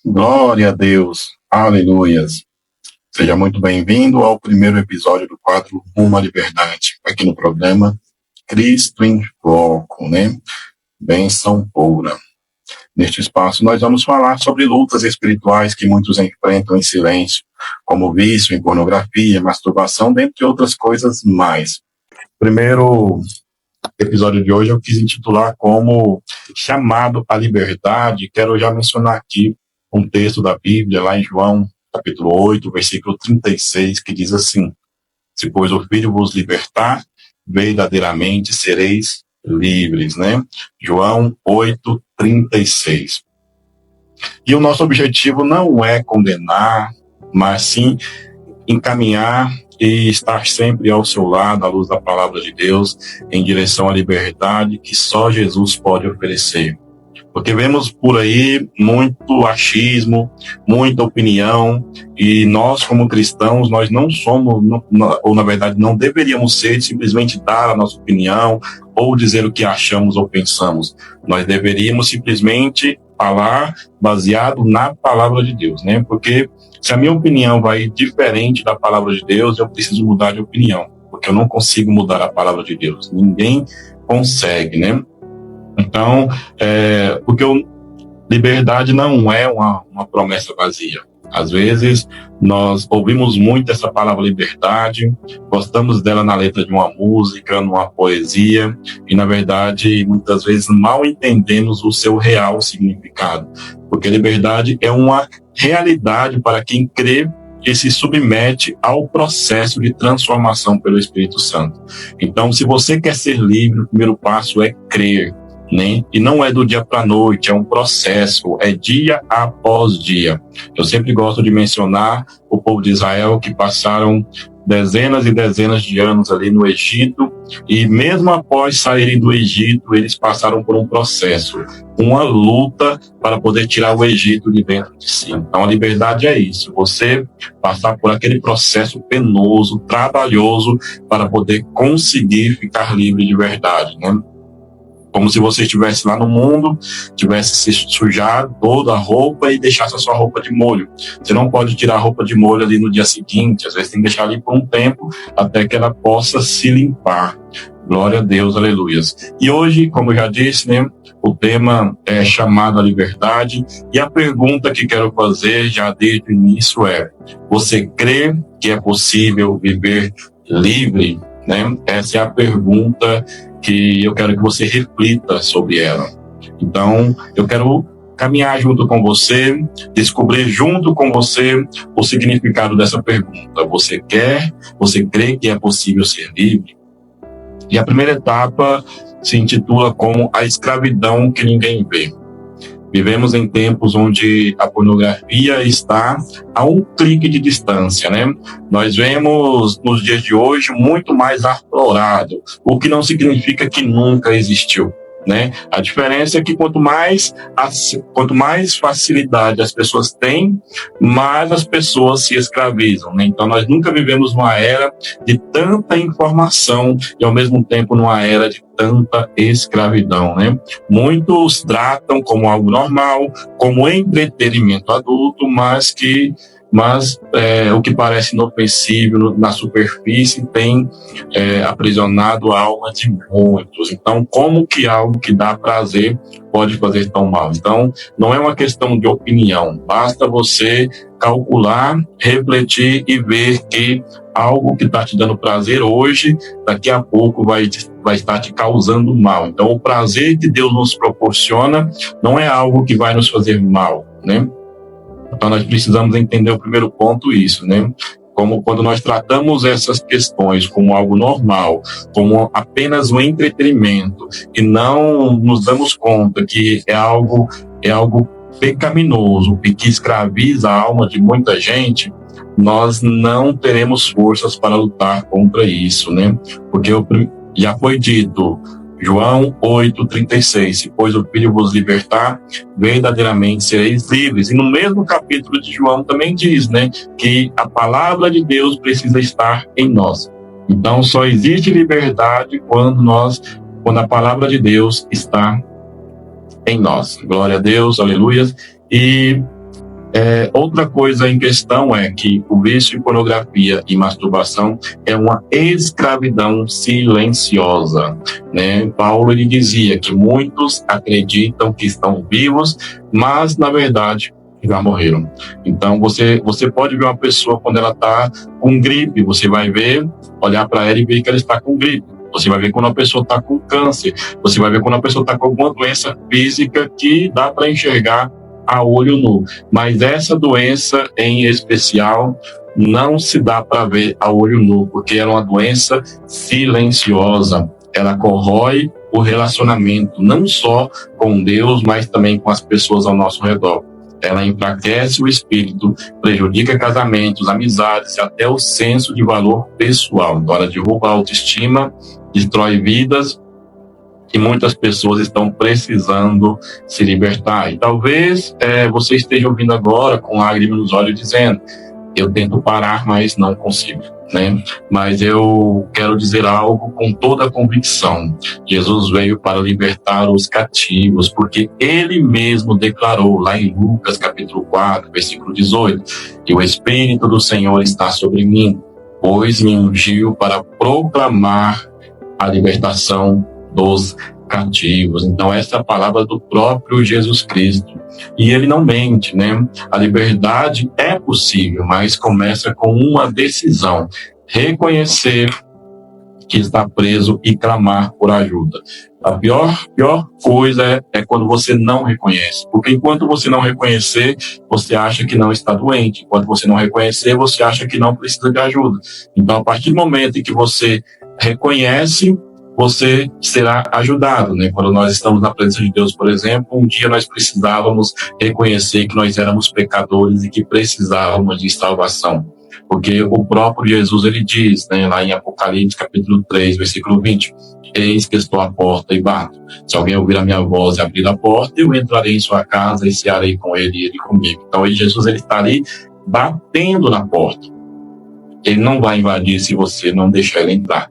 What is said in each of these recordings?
Glória a Deus, aleluias. Seja muito bem-vindo ao primeiro episódio do quadro Rumo à Liberdade, aqui no programa Cristo em Foco, né? Benção pura. Neste espaço, nós vamos falar sobre lutas espirituais que muitos enfrentam em silêncio, como vício em pornografia, masturbação, dentre outras coisas mais. Primeiro episódio de hoje eu quis intitular como Chamado à Liberdade. Quero já mencionar aqui um texto da Bíblia, lá em João, capítulo 8, versículo 36, que diz assim: se, pois, o Filho vos libertar, verdadeiramente sereis livres, né? João 8, 36. E o nosso objetivo não é condenar, mas sim encaminhar e estar sempre ao seu lado, à luz da palavra de Deus, em direção à liberdade que só Jesus pode oferecer. Porque vemos por aí muito achismo, muita opinião, e nós, como cristãos, nós não somos, ou na verdade não deveríamos ser simplesmente dar a nossa opinião ou dizer o que achamos ou pensamos. Nós deveríamos simplesmente falar baseado na palavra de Deus, né? Porque se a minha opinião vai diferente da palavra de Deus, eu preciso mudar de opinião, porque eu não consigo mudar a palavra de Deus. Ninguém consegue, né? Então, porque liberdade não é uma promessa vazia. Às vezes, nós ouvimos muito essa palavra liberdade, gostamos dela na letra de uma música, numa poesia, e, na verdade, muitas vezes mal entendemos o seu real significado. Porque liberdade é uma realidade para quem crê e se submete ao processo de transformação pelo Espírito Santo. Então, se você quer ser livre, o primeiro passo é crer, né? E não é do dia para a noite, é um processo, é dia após dia. Eu sempre gosto de mencionar o povo de Israel, que passaram dezenas e dezenas de anos ali no Egito, e mesmo após saírem do Egito, eles passaram por um processo, uma luta para poder tirar o Egito de dentro de si. Então a liberdade é isso, você passar por aquele processo penoso, trabalhoso, para poder conseguir ficar livre de verdade, né? Como se você estivesse lá no mundo, tivesse se sujado toda a roupa e deixasse a sua roupa de molho. Você não pode tirar a roupa de molho ali no dia seguinte, às vezes tem que deixar ali por um tempo até que ela possa se limpar. Glória a Deus, aleluias. E hoje, como eu já disse, né, o tema é chamado à liberdade, e a pergunta que quero fazer já desde o início é: você crê que é possível viver livre? Né? Essa é a pergunta que eu quero que você reflita sobre ela. Então, eu quero caminhar junto com você, descobrir junto com você o significado dessa pergunta. Você crê que é possível ser livre? E a primeira etapa se intitula como a escravidão que ninguém vê. Vivemos em tempos onde a pornografia está a um clique de distância, né? Nós vemos nos dias de hoje muito mais aflorado, o que não significa que nunca existiu, né? A diferença é que quanto mais facilidade as pessoas têm, mais as pessoas se escravizam, né? Então nós nunca vivemos numa era de tanta informação e ao mesmo tempo numa era de tanta escravidão, né? Muitos tratam como algo normal, como entretenimento adulto, mas o que parece inofensivo na superfície tem aprisionado a alma de muitos. Então, como que algo que dá prazer pode fazer tão mal? Então, não é uma questão de opinião, basta você calcular, refletir e ver que algo que está te dando prazer hoje, daqui a pouco vai estar te causando mal. Então, o prazer que Deus nos proporciona não é algo que vai nos fazer mal, né? Então, nós precisamos entender o primeiro ponto, isso, né? Como quando nós tratamos essas questões como algo normal, como apenas um entretenimento, e não nos damos conta que é algo pecaminoso e que escraviza a alma de muita gente, nós não teremos forças para lutar contra isso, né? Porque já foi dito, João 8,36, se, pois, o Filho vos libertar, verdadeiramente sereis livres. E no mesmo capítulo de João também diz, né, que a palavra de Deus precisa estar em nós. Então, só existe liberdade quando a palavra de Deus está em nós. Glória a Deus, aleluia. E Outra coisa em questão é que o vício em pornografia e masturbação é uma escravidão silenciosa, né? Paulo ele dizia que muitos acreditam que estão vivos, mas na verdade já morreram. Então você pode ver uma pessoa quando ela está com gripe, você vai ver, olhar para ela e ver que ela está com gripe. Você vai ver quando a pessoa está com câncer, você vai ver quando a pessoa está com alguma doença física que dá para enxergar a olho nu. Mas essa doença em especial não se dá para ver a olho nu, porque é uma doença silenciosa. Ela corrói o relacionamento, não só com Deus, mas também com as pessoas ao nosso redor. Ela enfraquece o espírito, prejudica casamentos, amizades e até o senso de valor pessoal. Então, ela derruba a autoestima, destrói vidas, e muitas pessoas estão precisando se libertar. E talvez você esteja ouvindo agora com lágrimas nos olhos dizendo: eu tento parar, mas não consigo, né? Mas eu quero dizer algo com toda a convicção. Jesus veio para libertar os cativos, porque ele mesmo declarou lá em Lucas capítulo 4, versículo 18, que o Espírito do Senhor está sobre mim, pois me ungiu para proclamar a libertação dos cativos. Então essa é a palavra do próprio Jesus Cristo. E ele não mente, né? A liberdade é possível, mas começa com uma decisão: reconhecer que está preso e clamar por ajuda. A pior coisa é quando você não reconhece, porque enquanto você não reconhecer, você acha que não está doente. Enquanto você não reconhecer, você acha que não precisa de ajuda. Então, a partir do momento em que você reconhece, você será ajudado, né? Quando nós estamos na presença de Deus, por exemplo, um dia nós precisávamos reconhecer que nós éramos pecadores e que precisávamos de salvação. Porque o próprio Jesus, ele diz, né, lá em Apocalipse, capítulo 3, versículo 20, eis que estou à porta e bato. Se alguém ouvir a minha voz e abrir a porta, eu entrarei em sua casa e cearei com ele e ele comigo. Então, Jesus, ele está ali batendo na porta. Ele não vai invadir se você não deixar ele entrar.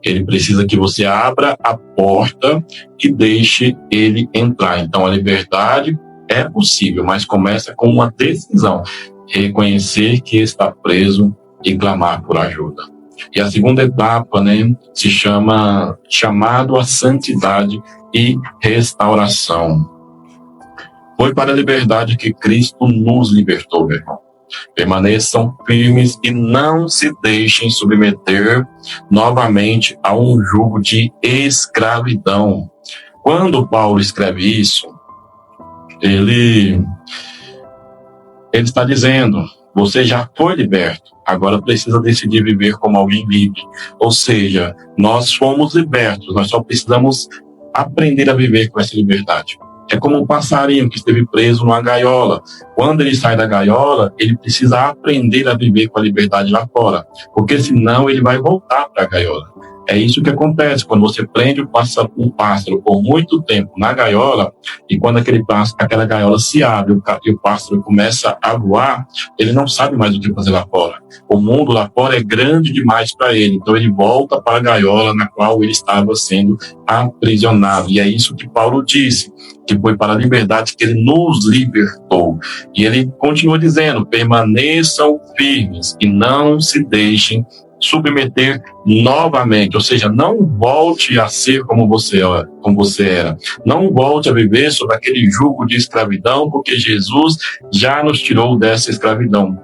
Ele precisa que você abra a porta e deixe ele entrar. Então, a liberdade é possível, mas começa com uma decisão: reconhecer que está preso e clamar por ajuda. E a segunda etapa, né, se chama chamado à santidade e restauração. Foi para a liberdade que Cristo nos libertou, meu irmão. Permaneçam firmes e não se deixem submeter novamente a um jugo de escravidão. Quando Paulo escreve isso, ele está dizendo: você já foi liberto, agora precisa decidir viver como alguém livre. Ou seja, nós fomos libertos, nós só precisamos aprender a viver com essa liberdade. É como um passarinho que esteve preso numa gaiola. Quando ele sai da gaiola, ele precisa aprender a viver com a liberdade lá fora, porque senão ele vai voltar para a gaiola. É isso que acontece quando você prende um pássaro por muito tempo na gaiola, e quando aquela gaiola se abre e o pássaro começa a voar, ele não sabe mais o que fazer lá fora. O mundo lá fora é grande demais para ele, então ele volta para a gaiola na qual ele estava sendo aprisionado. E é isso que Paulo disse, que foi para a liberdade que ele nos libertou. E ele continua dizendo: permaneçam firmes e não se deixem submeter novamente, ou seja, não volte a ser como você era, não volte a viver sob aquele jugo de escravidão, porque Jesus já nos tirou dessa escravidão.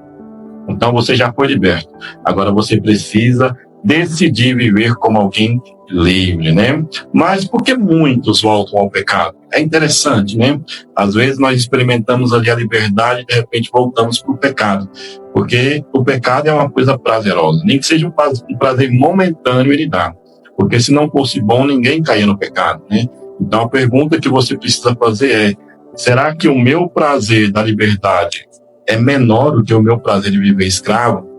Então você já foi liberto, agora você precisa decidir viver como alguém livre, né? Mas por que muitos voltam ao pecado? É interessante, né? Às vezes nós experimentamos ali a liberdade e de repente voltamos para o pecado, porque o pecado é uma coisa prazerosa, nem que seja um prazer momentâneo ele dá, porque se não fosse bom ninguém caía no pecado, né? Então a pergunta que você precisa fazer é: será que o meu prazer da liberdade é menor do que o meu prazer de viver escravo?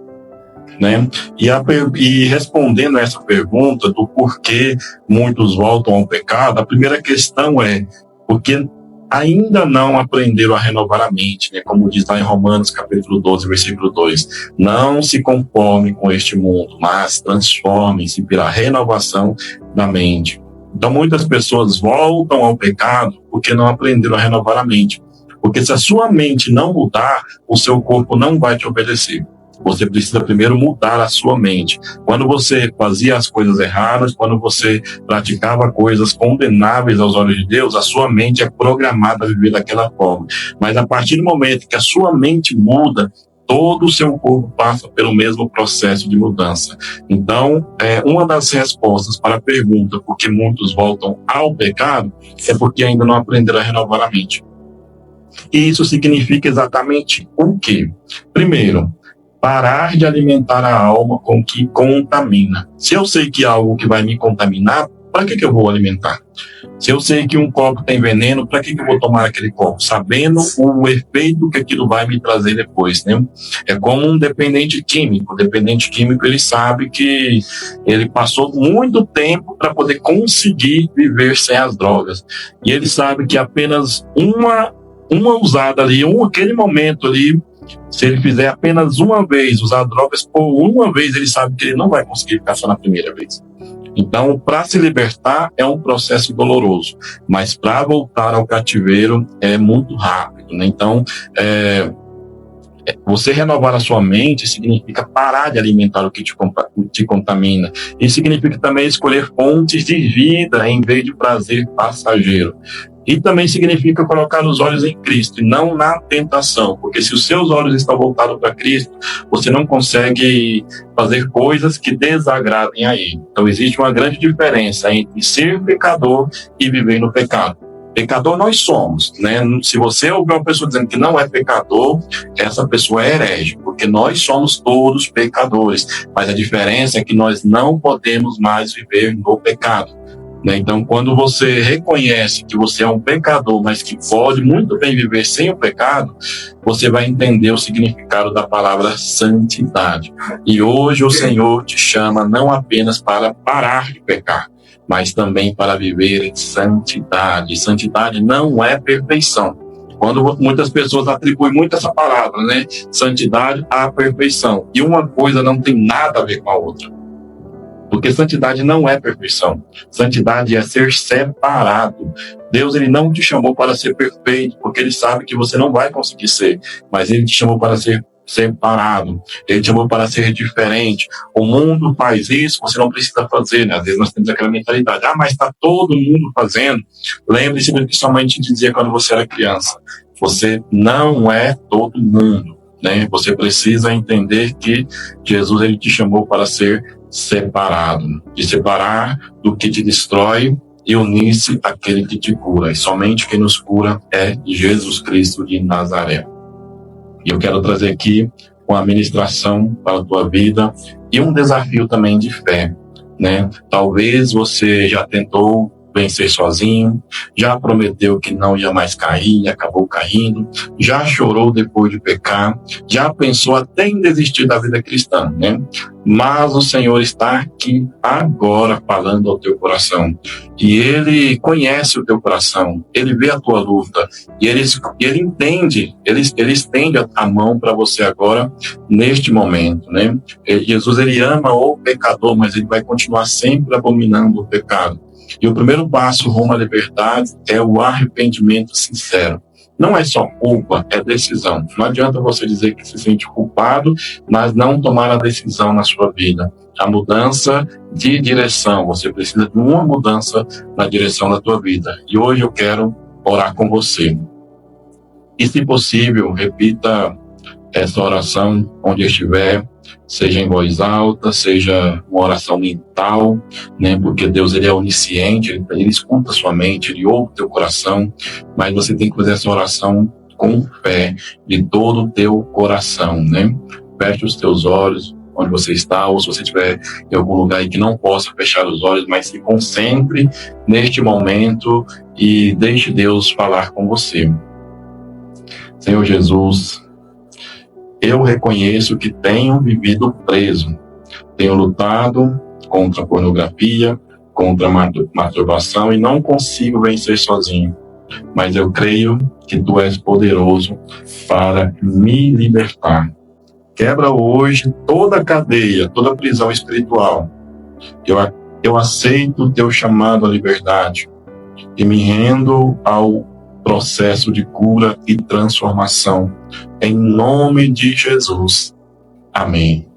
Né? E respondendo a essa pergunta do porquê muitos voltam ao pecado, a primeira questão é porque ainda não aprenderam a renovar a mente, né? Como diz lá em Romanos capítulo 12, versículo 2, não se conforme com este mundo, mas transformem-se pela renovação da mente. Então muitas pessoas voltam ao pecado porque não aprenderam a renovar a mente. Porque se a sua mente não mudar, o seu corpo não vai te obedecer. Você precisa primeiro mudar a sua mente. Quando você fazia as coisas erradas, quando você praticava coisas condenáveis aos olhos de Deus, a sua mente é programada a viver daquela forma. Mas a partir do momento que a sua mente muda, todo o seu corpo passa pelo mesmo processo de mudança. Então, uma das respostas para a pergunta por que muitos voltam ao pecado é porque ainda não aprenderam a renovar a mente. E isso significa exatamente o quê? Primeiro, parar de alimentar a alma com o que contamina. Se eu sei que é algo que vai me contaminar, para que eu vou alimentar? Se eu sei que um copo tem veneno, para que eu vou tomar aquele copo? Sabendo o efeito que aquilo vai me trazer depois, né? É como um dependente químico. O dependente químico, ele sabe que ele passou muito tempo para poder conseguir viver sem as drogas. E ele sabe que apenas uma usada ali, aquele momento ali, se ele fizer apenas uma vez, usar drogas por uma vez, ele sabe que ele não vai conseguir ficar só na primeira vez. Então, para se libertar é um processo doloroso, mas para voltar ao cativeiro é muito rápido, né? Então, você renovar a sua mente significa parar de alimentar o que te contamina. Isso significa também escolher fontes de vida em vez de prazer passageiro. E também significa colocar os olhos em Cristo e não na tentação, porque se os seus olhos estão voltados para Cristo, você não consegue fazer coisas que desagradem a Ele. Então existe uma grande diferença entre ser pecador e viver no pecado. Pecador nós somos, né? Se você ouvir uma pessoa dizendo que não é pecador, essa pessoa é herege, porque nós somos todos pecadores. Mas a diferença é que nós não podemos mais viver no pecado. Então, quando você reconhece que você é um pecador, mas que pode muito bem viver sem o pecado, você vai entender o significado da palavra santidade. E hoje o Senhor te chama não apenas para parar de pecar, mas também para viver em santidade. Santidade não é perfeição. Quando muitas pessoas atribuem muito essa palavra, né? Santidade à perfeição. E uma coisa não tem nada a ver com a outra. Porque santidade não é perfeição. Santidade é ser separado. Deus, ele não te chamou para ser perfeito, porque ele sabe que você não vai conseguir ser. Mas ele te chamou para ser separado. Ele te chamou para ser diferente. O mundo faz isso, você não precisa fazer, né? Às vezes nós temos aquela mentalidade, mas está todo mundo fazendo. Lembre-se do que sua mãe te dizia quando você era criança. Você não é todo mundo, né? Você precisa entender que Jesus, ele te chamou para ser separado, de separar do que te destrói e unir-se àquele que te cura. E somente quem nos cura é Jesus Cristo de Nazaré. E eu quero trazer aqui uma ministração para a tua vida e um desafio também de fé, né? Talvez você já tentou vencer sozinho, já prometeu que não ia mais cair e acabou caindo, já chorou depois de pecar, já pensou até em desistir da vida cristã, né? Mas o Senhor está aqui agora falando ao teu coração. E Ele conhece o teu coração, Ele vê a tua luta, e Ele entende, Ele estende a mão para você agora, neste momento, né? Jesus, Ele ama o pecador, mas Ele vai continuar sempre abominando o pecado. E o primeiro passo rumo à liberdade é o arrependimento sincero. Não é só culpa, é decisão. Não adianta você dizer que se sente culpado, mas não tomar a decisão na sua vida. A mudança de direção. Você precisa de uma mudança na direção da tua vida. E hoje eu quero orar com você. E, se possível, repita essa oração onde estiver, seja em voz alta, seja uma oração mental, né? Porque Deus, ele é onisciente, ele escuta a sua mente, ele ouve o teu coração, mas você tem que fazer essa oração com fé, de todo o teu coração, né? Feche os teus olhos onde você está, ou se você estiver em algum lugar aí que não possa fechar os olhos, mas se concentre neste momento e deixe Deus falar com você. Senhor Jesus, eu reconheço que tenho vivido preso, tenho lutado contra a pornografia, contra a masturbação e não consigo vencer sozinho. Mas eu creio que Tu és poderoso para me libertar. Quebra hoje toda a cadeia, toda a prisão espiritual. Eu aceito o Teu chamado à liberdade e me rendo ao processo de cura e transformação. Em nome de Jesus. Amém.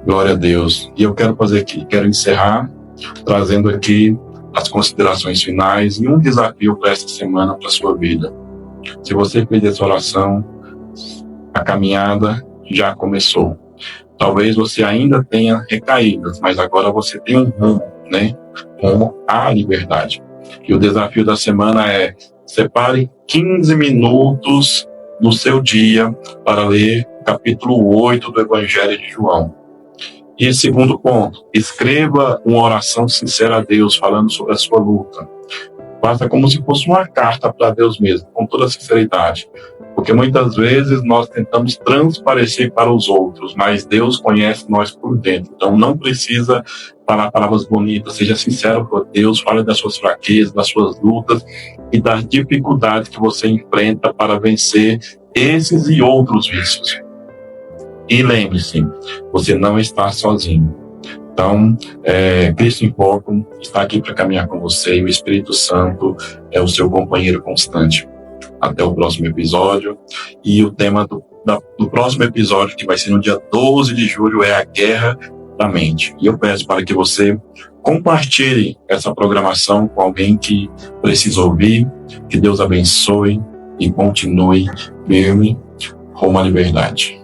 Glória a Deus. E eu quero encerrar trazendo aqui as considerações finais e um desafio para essa semana, para a sua vida. Se você fez essa oração, a caminhada já começou. Talvez você ainda tenha recaídas, mas agora você tem um rumo, né? Rumo à liberdade. E o desafio da semana é: separe 15 minutos no seu dia para ler o capítulo 8 do Evangelho de João. E segundo ponto, escreva uma oração sincera a Deus, falando sobre a sua luta. Faça como se fosse uma carta para Deus mesmo, com toda a sinceridade. Porque muitas vezes nós tentamos transparecer para os outros, mas Deus conhece nós por dentro. Então não precisa falar palavras bonitas, seja sincero com Deus, fale das suas fraquezas, das suas lutas e das dificuldades que você enfrenta para vencer esses e outros vícios. E lembre-se, você não está sozinho. Então, Cristo em Foco está aqui para caminhar com você e o Espírito Santo é o seu companheiro constante. Até o próximo episódio. E o tema do próximo episódio, que vai ser no dia 12 de julho, é a guerra da mente. E eu peço para que você compartilhe essa programação com alguém que precisa ouvir. Que Deus abençoe e continue firme rumo à liberdade.